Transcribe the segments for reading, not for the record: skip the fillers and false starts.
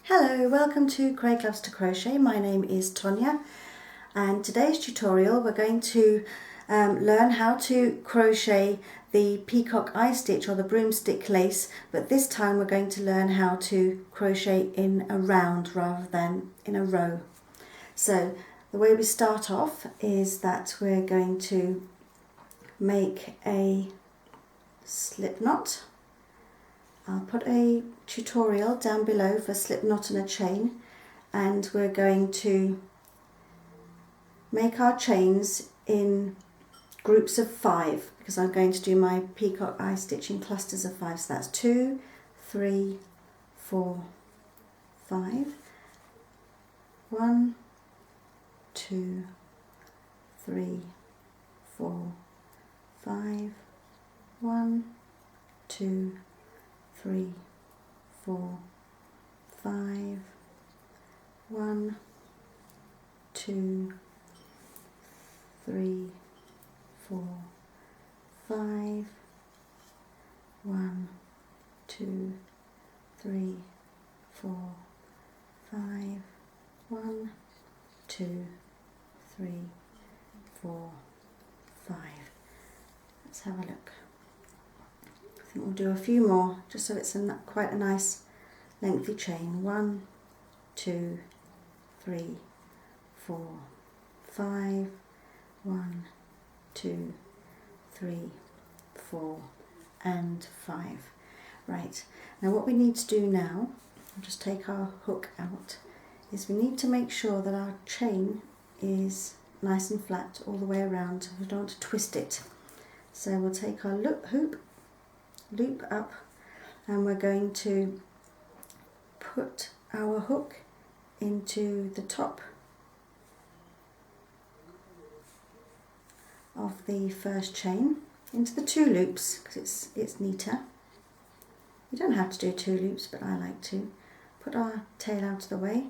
Hello, welcome to Craig Loves to Crochet. My name is Tonya, and today's tutorial we're going to learn how to crochet the Peacock Eye Stitch or the Broomstick Lace, but this time we're going to learn how to crochet in a round rather than in a row. So the way we start off is that we're going to make a slip knot. I'll put a tutorial down below for slip knot and a chain, and we're going to make our chains in groups of 5 because I'm going to do my Peacock Eye Stitch in clusters of 5. So that's 2, 3, 4, 5. 1, 2, 3, 4, 5. 1, 2, 3, 4, 5, 1, 2, 3, 4, 5, 1, 2, 3, 4, 5, 1, 2, 3, 4, 5. Let's have a look. I think we'll do a few more just so it's quite a nice lengthy chain. 1, 2, 3, 4, 5, 1, 2, 3, 4 and 5. Right, now what we need to do now, I'll just take our hook out, is we need to make sure that our chain is nice and flat all the way around. We don't want to twist it. So we'll take our loop up, and we're going to put our hook into the top of the first chain, into the 2 loops because it's neater. You don't have to do 2 loops, but I like to. Put our tail out of the way,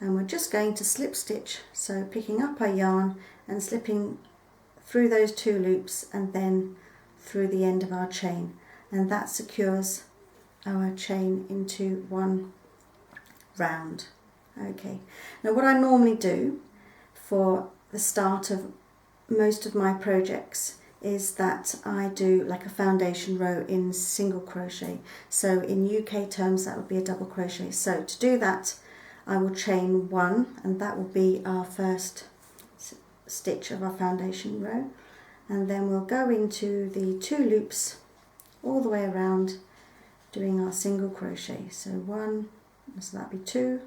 and we're just going to slip stitch, so picking up our yarn and slipping through those 2 loops and then through the end of our chain, and that secures our chain into one round. Okay, now what I normally do for the start of most of my projects is that I do like a foundation row in single crochet. So in UK terms that would be a double crochet. So to do that I will chain 1, and that will be our first stitch of our foundation row, and then we'll go into the 2 loops all the way around doing our single crochet. So 1, so that'd be 2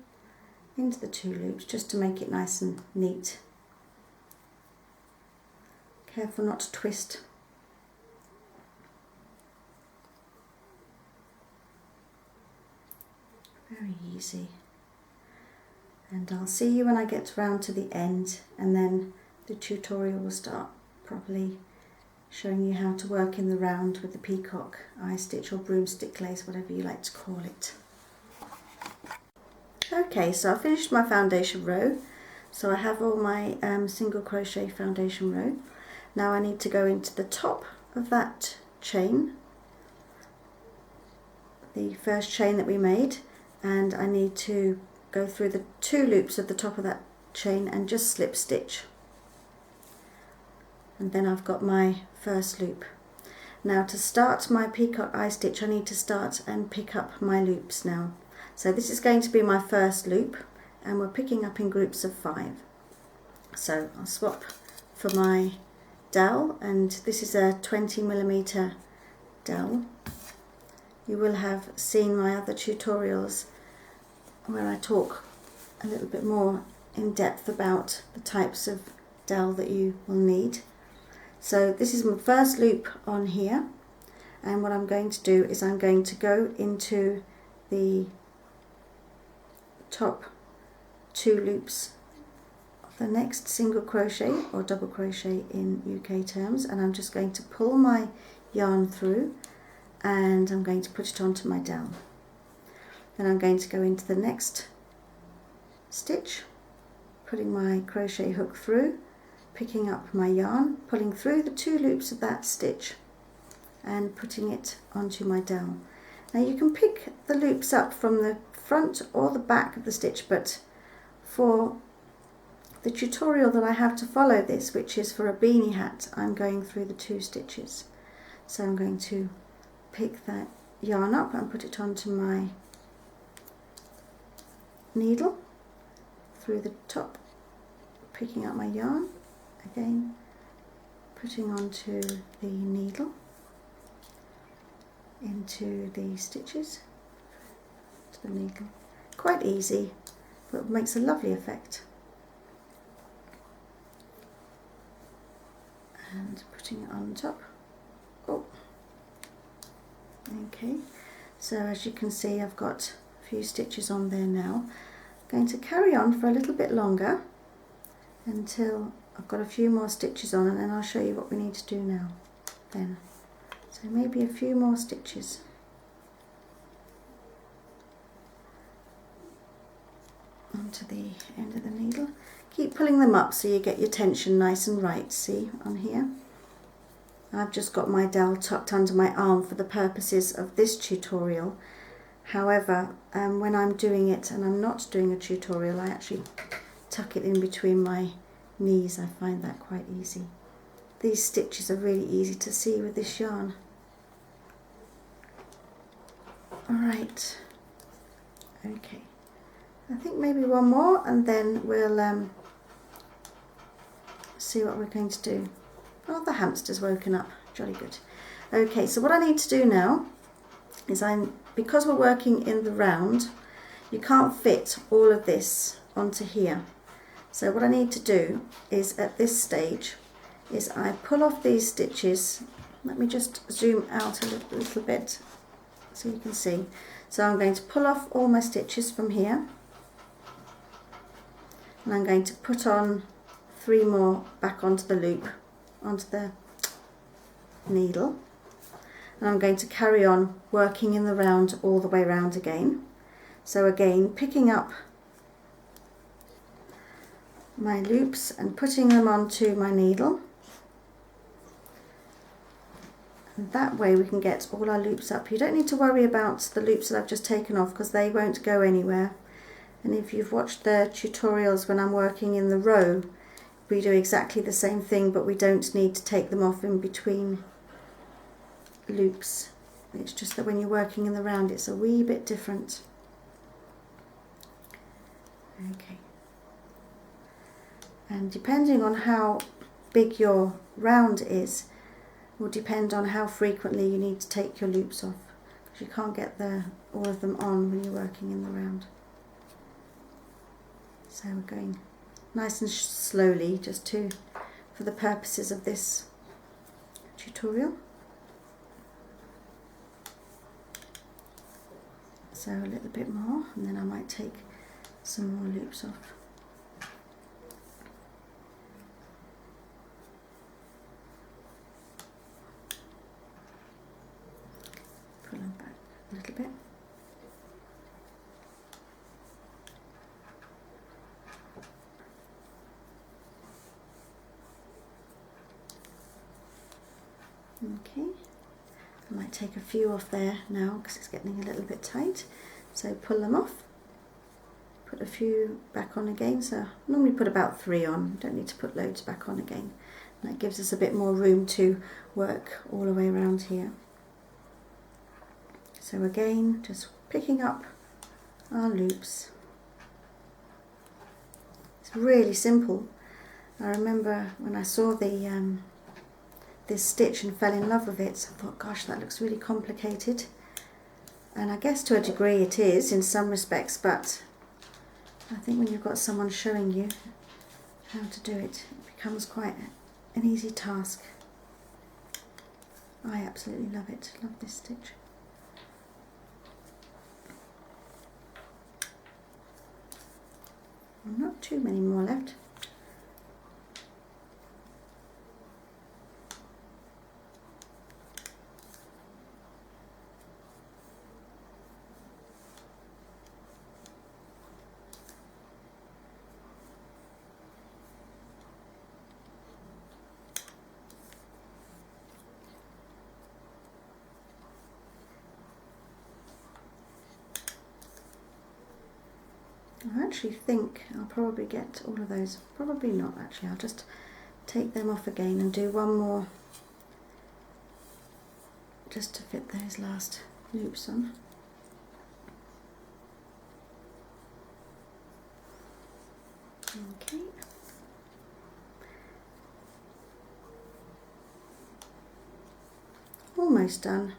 into the 2 loops, just to make it nice and neat. Careful not to twist. Very easy. And I'll see you when I get round to the end, and then the tutorial will start properly, showing you how to work in the round with the Peacock Eye Stitch or Broomstick Lace, whatever you like to call it. Okay, so I finished my foundation row, so I have all my single crochet foundation row. Now I need to go into the top of that chain, the first chain that we made, and I need to go through the 2 loops at the top of that chain and just slip stitch. And then I've got my first loop. Now to start my Peacock Eye Stitch I need to start and pick up my loops now. So this is going to be my first loop, and we're picking up in groups of 5. So I'll swap for my dowel, and this is a 20mm dowel. You will have seen my other tutorials where I talk a little bit more in depth about the types of dowel that you will need. So this is my first loop on here, and what I'm going to do is I'm going to go into the top 2 loops of the next single crochet or double crochet in UK terms, and I'm just going to pull my yarn through and I'm going to put it onto my dowel. Then I'm going to go into the next stitch, putting my crochet hook through, picking up my yarn, pulling through the 2 loops of that stitch and putting it onto my dowel. Now you can pick the loops up from the front or the back of the stitch, but for the tutorial that I have to follow this, which is for a beanie hat, I'm going through the 2 stitches. So I'm going to pick that yarn up and put it onto my needle through the top, picking up my yarn, again putting onto the needle, into the stitches, to the needle. Quite easy, but it makes a lovely effect. And putting it on top. Oh, okay, so as you can see, I've got a few stitches on there now. I'm going to carry on for a little bit longer until I've got a few more stitches on, and then I'll show you what we need to do now then. So maybe a few more stitches. Onto the end of the needle. Keep pulling them up so you get your tension nice and right. See on here? I've just got my dowel tucked under my arm for the purposes of this tutorial. However, when I'm doing it and I'm not doing a tutorial, I actually tuck it in between my knees. I find that quite easy. These stitches are really easy to see with this yarn. Alright, okay, I think maybe one more and then we'll see what we're going to do. Oh, the hamster's woken up, jolly good. Okay, so what I need to do now is because we're working in the round, you can't fit all of this onto here. So what I need to do is at this stage is I pull off these stitches. Let me just zoom out a little bit so you can see. So I'm going to pull off all my stitches from here, and I'm going to put on 3 more back onto the loop, onto the needle, and I'm going to carry on working in the round all the way around again. So again, picking up my loops and putting them onto my needle, and that way we can get all our loops up. You don't need to worry about the loops that I've just taken off because they won't go anywhere. And if you've watched the tutorials when I'm working in the row, we do exactly the same thing, but we don't need to take them off in between loops. It's just that when you're working in the round, it's a wee bit different. Okay. And depending on how big your round is, will depend on how frequently you need to take your loops off, because you can't get all of them on when you're working in the round. So we're going nice and slowly, just for the purposes of this tutorial. So a little bit more, and then I might take some more loops off. Pull them back a little bit. Okay, I might take a few off there now because it's getting a little bit tight. So pull them off, put a few back on again. So I normally put about 3 on, you don't need to put loads back on again. And that gives us a bit more room to work all the way around here. So again, just picking up our loops. It's really simple. I remember when I saw this stitch and fell in love with it, so I thought, gosh, that looks really complicated. And I guess to a degree it is in some respects, but I think when you've got someone showing you how to do it, it becomes quite an easy task. I absolutely love it, love this stitch. Not too many more left. I actually think I'll probably get all of those, probably not actually, I'll just take them off again and do one more just to fit those last loops on. Okay. Almost done.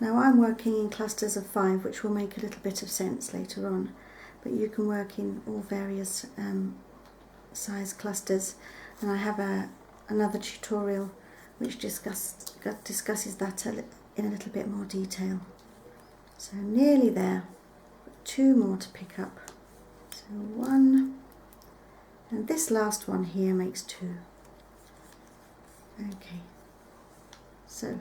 Now I'm working in clusters of 5, which will make a little bit of sense later on, but you can work in all various size clusters, and I have another tutorial which discusses that in a little bit more detail. So nearly there, 2 more to pick up. So 1, and this last one here makes 2. Okay, so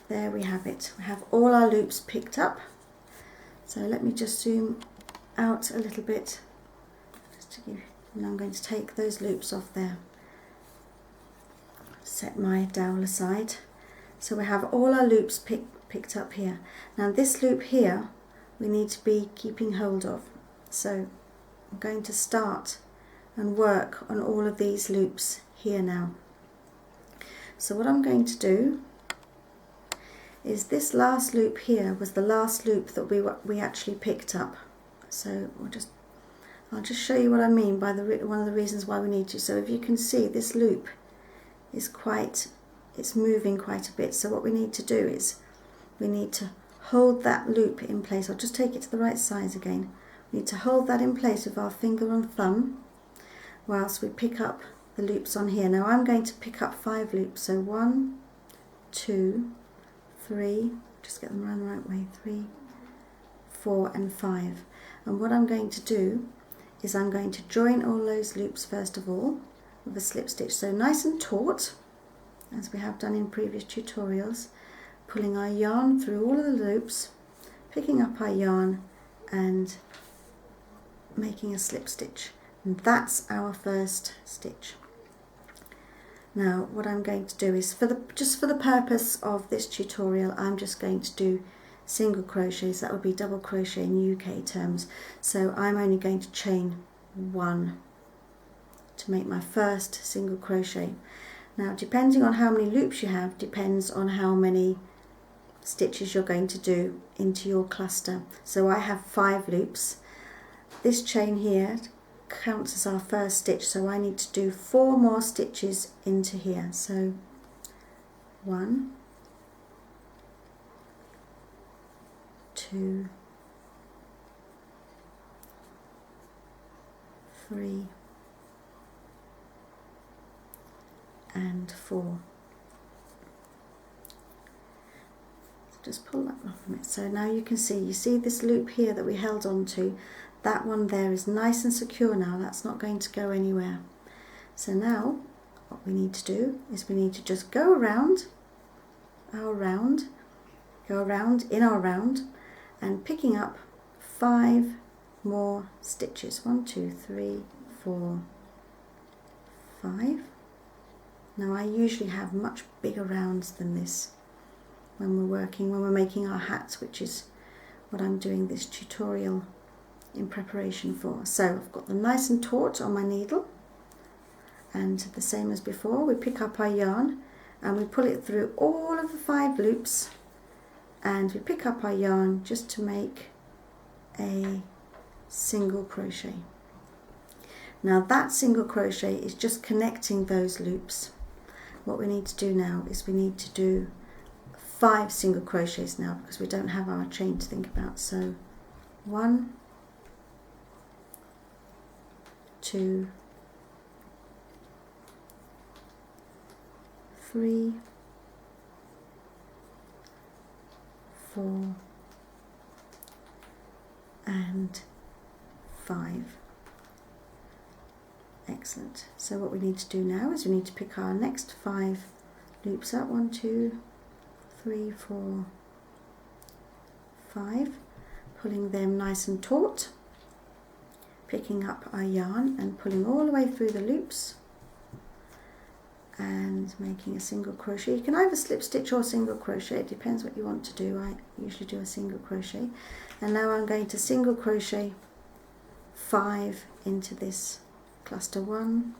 there we have it. We have all our loops picked up. So let me just zoom out a little bit, just to give, and I'm going to take those loops off there. Set my dowel aside. So we have all our loops picked up here. Now this loop here we need to be keeping hold of. So I'm going to start and work on all of these loops here now. So what I'm going to do is this last loop here was the last loop that we actually picked up. So I'll just show you what I mean by one of the reasons why we need to. So if you can see, this loop is it's moving quite a bit. So what we need to do is we need to hold that loop in place. I'll just take it to the right size again. We need to hold that in place with our finger and thumb whilst we pick up the loops on here. Now I'm going to pick up 5 loops. So 1, 2, 3, just get them around the right way, 3, 4 and 5. And what I'm going to do is I'm going to join all those loops first of all with a slip stitch. So nice and taut, as we have done in previous tutorials, pulling our yarn through all of the loops, picking up our yarn and making a slip stitch. And that's our first stitch. Now what I'm going to do is, just for the purpose of this tutorial, I'm just going to do single crochets. That would be double crochet in UK terms. So I'm only going to chain 1 to make my first single crochet. Now depending on how many loops you have depends on how many stitches you're going to do into your cluster. So I have 5 loops. This chain here counts as our first stitch, so I need to do 4 more stitches into here. So 1, 2, 3 and 4. So just pull that off a minute. So now you can see, this loop here that we held on to, that one there is nice and secure now. That's not going to go anywhere. So now what we need to do is we need to just go around our round, go around in our round, and picking up 5 more stitches. 1, 2, 3, 4, 5. Now I usually have much bigger rounds than this when we're making our hats, which is what I'm doing this tutorial in preparation for. So I've got them nice and taut on my needle, and the same as before, we pick up our yarn and we pull it through all of the 5 loops, and we pick up our yarn just to make a single crochet. Now that single crochet is just connecting those loops. What we need to do now is we need to do 5 single crochets now, because we don't have our chain to think about. So 1, 2, 3, 4 and 5. Excellent. So what we need to do now is we need to pick our next 5 loops up. 1, 2, 3, 4, 5, pulling them nice and taut, picking up our yarn and pulling all the way through the loops, and making a single crochet. You can either slip stitch or single crochet, it depends what you want to do. I usually do a single crochet, and now I'm going to single crochet 5 into this cluster. 1,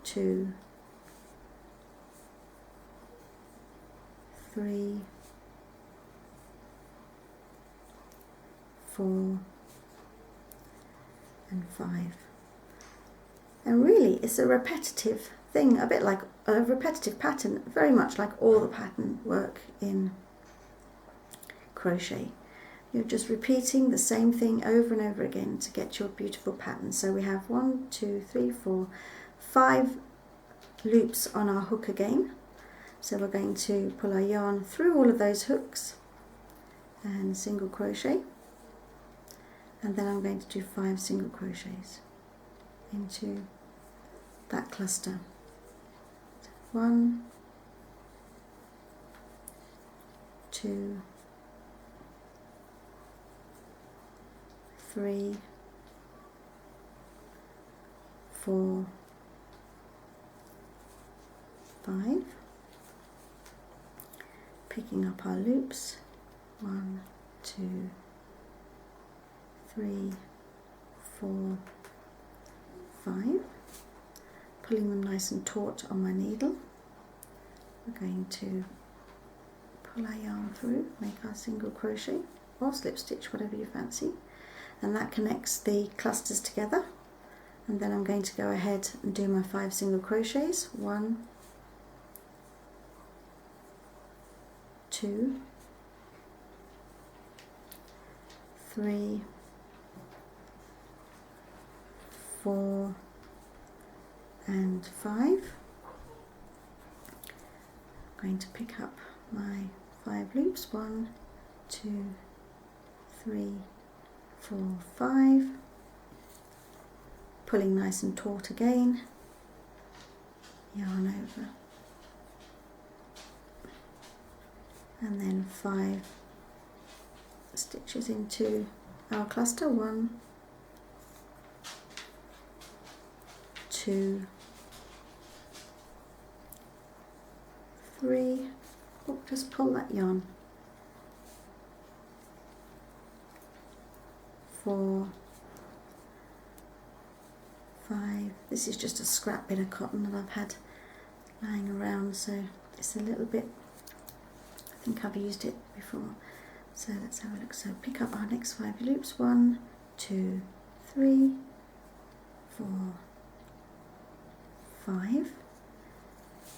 2, 3, 4 and 5. And really it's a repetitive thing, a bit like a repetitive pattern, very much like all the pattern work in crochet. You're just repeating the same thing over and over again to get your beautiful pattern. So we have 1, 2, 3, 4, 5 loops on our hook again. So we're going to pull our yarn through all of those hooks and single crochet, and then I'm going to do 5 single crochets into that cluster. 1, 2, 3, 4, 5. Picking up our loops, 1, 2, 3, 4, 5. Pulling them nice and taut on my needle. We're going to pull our yarn through, make our single crochet or slip stitch, whatever you fancy, and that connects the clusters together. And then I'm going to go ahead and do my 5 single crochets. 1, 2, 3, 4 and 5. I'm going to pick up my 5 loops, 1, 2, 3, 4, 5, pulling nice and taut again, yarn over, and then 5 stitches into our cluster. 1, 2, 3, oh, just pull that yarn, 4, 5. This is just a scrap bit of cotton that I've had lying around, so it's a little bit, I think I've used it before. So let's have a look. So pick up our next 5 loops, 1, 2, 3, 4, 5,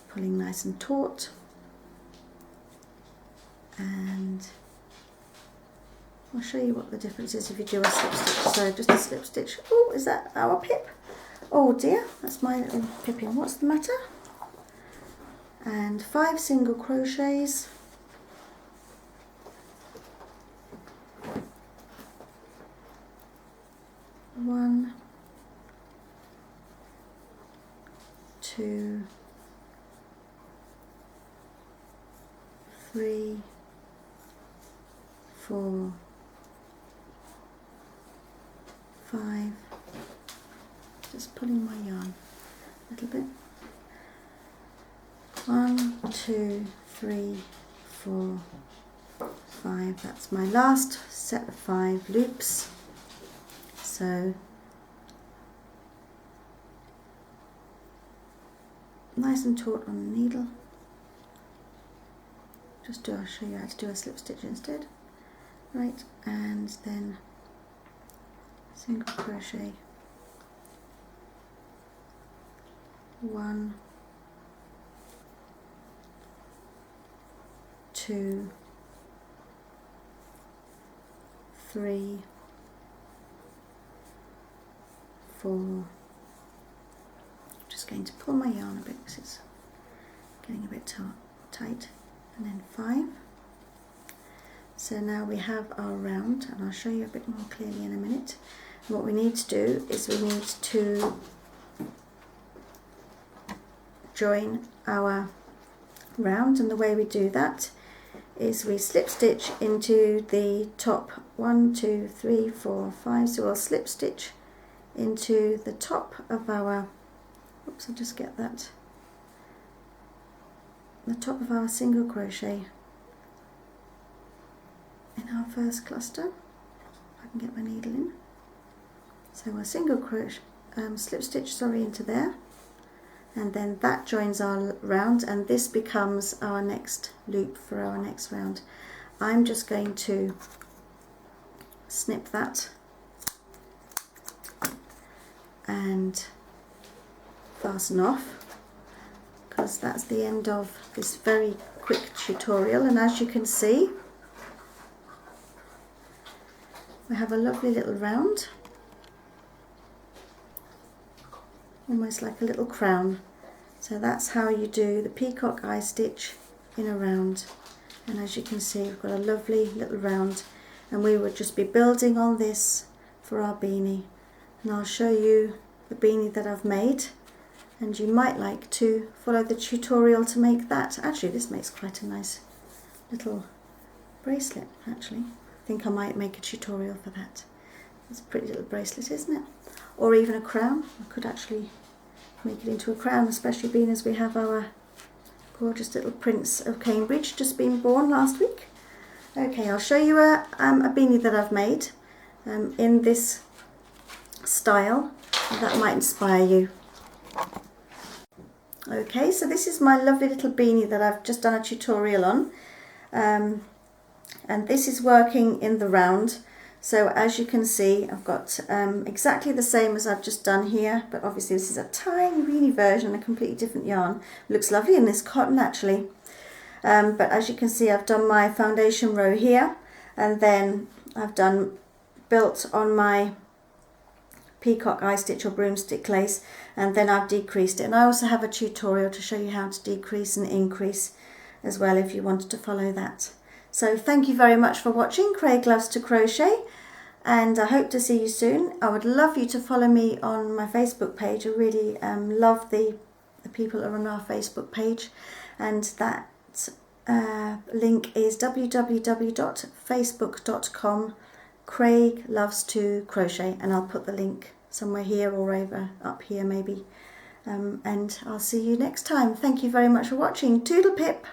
pulling nice and taut, and I'll show you what the difference is if you do a slip stitch. So just a slip stitch. Oh, is that our pip? Oh dear, that's my little pippin. What's the matter? And 5 single crochets. 1, 2, 3, 4, 5. Just pulling my yarn a little bit. 1, 2, 3, 4, 5. That's my last set of 5 loops. So nice and taut on the needle. I'll show you how to do a slip stitch instead. Right, and then single crochet, 1, 2, 3, 4. Just going to pull my yarn a bit because it's getting a bit tight, and then 5. So now we have our round, and I'll show you a bit more clearly in a minute. What we need to do is we need to join our round, and the way we do that is we slip stitch into the top 1, 2, 3, 4, 5. So we'll slip stitch into the top of our Oops, I'll just get that, the top of our single crochet in our first cluster. If I can get my needle in. So a single crochet, slip stitch, sorry, into there, and then that joins our round, and this becomes our next loop for our next round. I'm just going to snip that and fasten off, because that's the end of this very quick tutorial. And as you can see, we have a lovely little round, almost like a little crown. So that's how you do the peacock eye stitch in a round. And as you can see, we've got a lovely little round, and we would just be building on this for our beanie. And I'll show you the beanie that I've made, and you might like to follow the tutorial to make that. Actually, this makes quite a nice little bracelet, actually. I think I might make a tutorial for that. It's a pretty little bracelet, isn't it? Or even a crown. I could actually make it into a crown, especially being as we have our gorgeous little Prince of Cambridge just been born last week. Okay, I'll show you a beanie that I've made in this style, and that might inspire you. Okay, so this is my lovely little beanie that I've just done a tutorial on, and this is working in the round. So as you can see, I've got exactly the same as I've just done here, but obviously this is a tiny weeny version, a completely different yarn. Looks lovely in this cotton, actually. But as you can see, I've done my foundation row here, and then I've built on my peacock eye stitch or broomstick lace, and then I've decreased it. And I also have a tutorial to show you how to decrease and increase as well, if you wanted to follow that. So thank you very much for watching Craig Loves to Crochet, and I hope to see you soon. I would love you to follow me on my Facebook page. I really love the people that are on our Facebook page, and that link is www.facebook.com Craig Loves to Crochet, and I'll put the link somewhere here or over up here maybe, and I'll see you next time. Thank you very much for watching. Toodle pip.